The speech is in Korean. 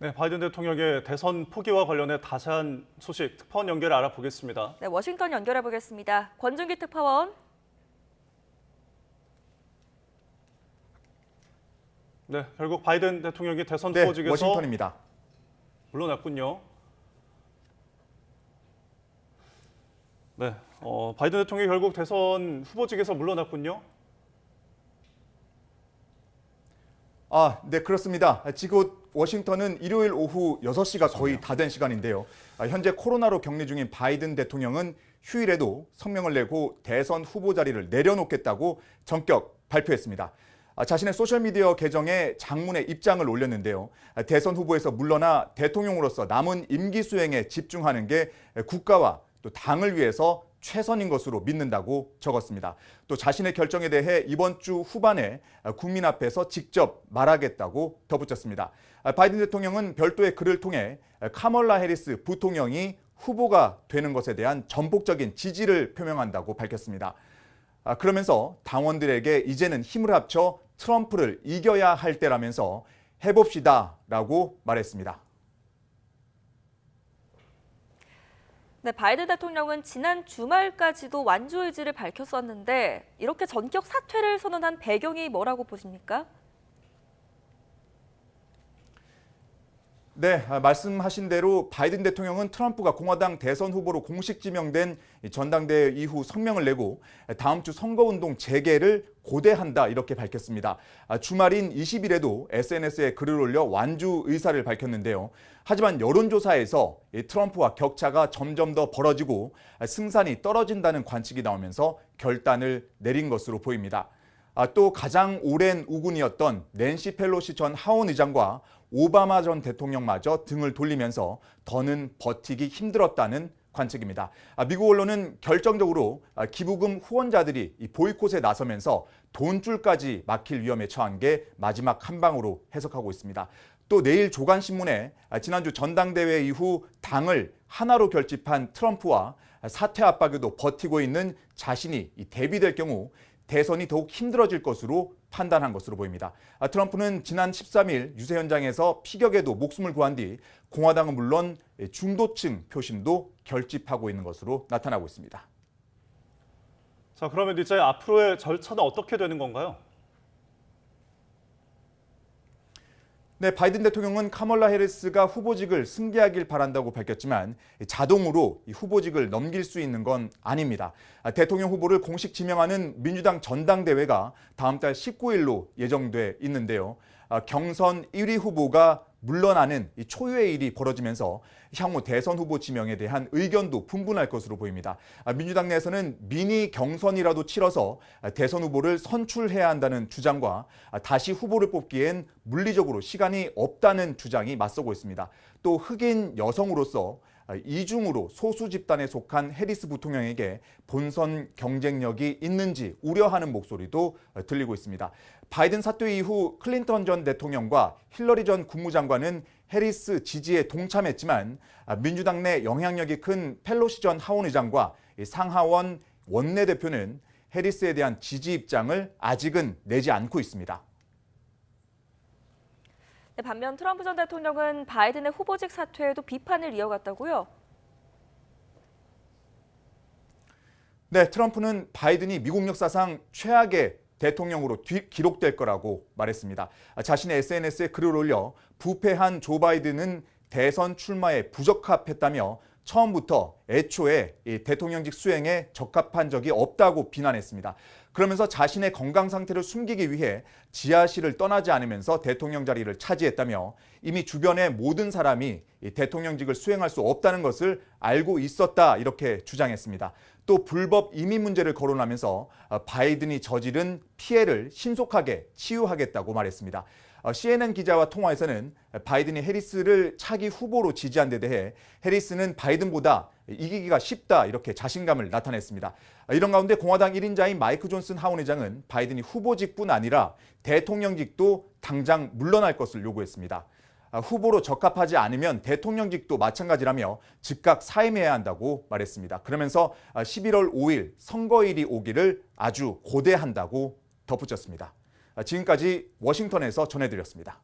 네, 바이든 대통령의 대선 포기와 관련해 자세한 소식 특파원 연결 알아보겠습니다. 네, 워싱턴 연결해 보겠습니다. 권준기 특파원. 네, 결국 바이든 대통령이 대선 네, 후보직에서 워싱턴입니다. 물러났군요. 네, 바이든 대통령이 결국 대선 후보직에서 물러났군요. 네, 그렇습니다. 지금 워싱턴은 일요일 오후 6시가 거의 다 된 시간인데요. 현재 코로나로 격리 중인 바이든 대통령은 휴일에도 성명을 내고 대선 후보 자리를 내려놓겠다고 전격 발표했습니다. 자신의 소셜미디어 계정에 장문의 입장을 올렸는데요. 대선 후보에서 물러나 대통령으로서 남은 임기 수행에 집중하는 게 국가와 또 당을 위해서 최선인 것으로 믿는다고 적었습니다. 또 자신의 결정에 대해 이번 주 후반에 국민 앞에서 직접 말하겠다고 덧붙였습니다. 바이든 대통령은 별도의 글을 통해 카멀라 해리스 부통령이 후보가 되는 것에 대한 전폭적인 지지를 표명한다고 밝혔습니다. 그러면서 당원들에게 이제는 힘을 합쳐 트럼프를 이겨야 할 때라면서 해봅시다라고 말했습니다. 네, 바이든 대통령은 지난 주말까지도 완주 의지를 밝혔었는데 이렇게 전격 사퇴를 선언한 배경이 뭐라고 보십니까? 네, 말씀하신 대로 바이든 대통령은 트럼프가 공화당 대선 후보로 공식 지명된 전당대회 이후 성명을 내고 다음 주 선거운동 재개를 고대한다 이렇게 밝혔습니다. 주말인 20일에도 SNS에 글을 올려 완주 의사를 밝혔는데요. 하지만 여론조사에서 트럼프와 격차가 점점 더 벌어지고 승산이 떨어진다는 관측이 나오면서 결단을 내린 것으로 보입니다. 또 가장 오랜 우군이었던 낸시 펠로시 전 하원 의장과 오바마 전 대통령마저 등을 돌리면서 더는 버티기 힘들었다는 관측입니다. 미국 언론은 결정적으로 기부금 후원자들이 보이콧에 나서면서 돈줄까지 막힐 위험에 처한 게 마지막 한 방으로 해석하고 있습니다. 또 내일 조간신문에 지난주 전당대회 이후 당을 하나로 결집한 트럼프와 사퇴 압박에도 버티고 있는 자신이 대비될 경우 대선이 더욱 힘들어질 것으로 판단한 것으로 보입니다. 트럼프는 지난 13일 유세 현장에서 피격에도 목숨을 구한 뒤 공화당은 물론 중도층 표심도 결집하고 있는 것으로 나타나고 있습니다. 자, 그러면 이제 앞으로의 절차는 어떻게 되는 건가요? 네, 바이든 대통령은 카멀라 해리스가 후보직을 승계하길 바란다고 밝혔지만 자동으로 이 후보직을 넘길 수 있는 건 아닙니다. 대통령 후보를 공식 지명하는 민주당 전당대회가 다음 달 19일로 예정돼 있는데요. 경선 1위 후보가 물러나는 이 초유의 일이 벌어지면서 향후 대선 후보 지명에 대한 의견도 분분할 것으로 보입니다. 민주당 내에서는 미니 경선이라도 치러서 대선 후보를 선출해야 한다는 주장과 다시 후보를 뽑기엔 물리적으로 시간이 없다는 주장이 맞서고 있습니다. 또 흑인 여성으로서 이중으로 소수 집단에 속한 해리스 부통령에게 본선 경쟁력이 있는지 우려하는 목소리도 들리고 있습니다. 바이든 사퇴 이후 클린턴 전 대통령과 힐러리 전 국무장관은 해리스 지지에 동참했지만 민주당 내 영향력이 큰 펠로시 전 하원 의장과 상하원 원내대표는 해리스에 대한 지지 입장을 아직은 내지 않고 있습니다. 네, 반면 트럼프 전 대통령은 바이든의 후보직 사퇴에도 비판을 이어갔다고요? 네, 트럼프는 바이든이 미국 역사상 최악의 대통령으로 기록될 거라고 말했습니다. 자신의 SNS에 글을 올려 부패한 조 바이든은 대선 출마에 부적합했다며 처음부터 애초에 이 대통령직 수행에 적합한 적이 없다고 비난했습니다. 그러면서 자신의 건강 상태를 숨기기 위해 지하실을 떠나지 않으면서 대통령 자리를 차지했다며 이미 주변의 모든 사람이 이 대통령직을 수행할 수 없다는 것을 알고 있었다 이렇게 주장했습니다. 또 불법 이민 문제를 거론하면서 바이든이 저지른 피해를 신속하게 치유하겠다고 말했습니다. CNN 기자와 통화에서는 바이든이 해리스를 차기 후보로 지지한 데 대해 해리스는 바이든보다 이기기가 쉽다 이렇게 자신감을 나타냈습니다. 이런 가운데 공화당 1인자인 마이크 존슨 하원 의장은 바이든이 후보직뿐 아니라 대통령직도 당장 물러날 것을 요구했습니다. 후보로 적합하지 않으면 대통령직도 마찬가지라며 즉각 사임해야 한다고 말했습니다. 그러면서 11월 5일 선거일이 오기를 아주 고대한다고 덧붙였습니다. 지금까지 워싱턴에서 전해드렸습니다.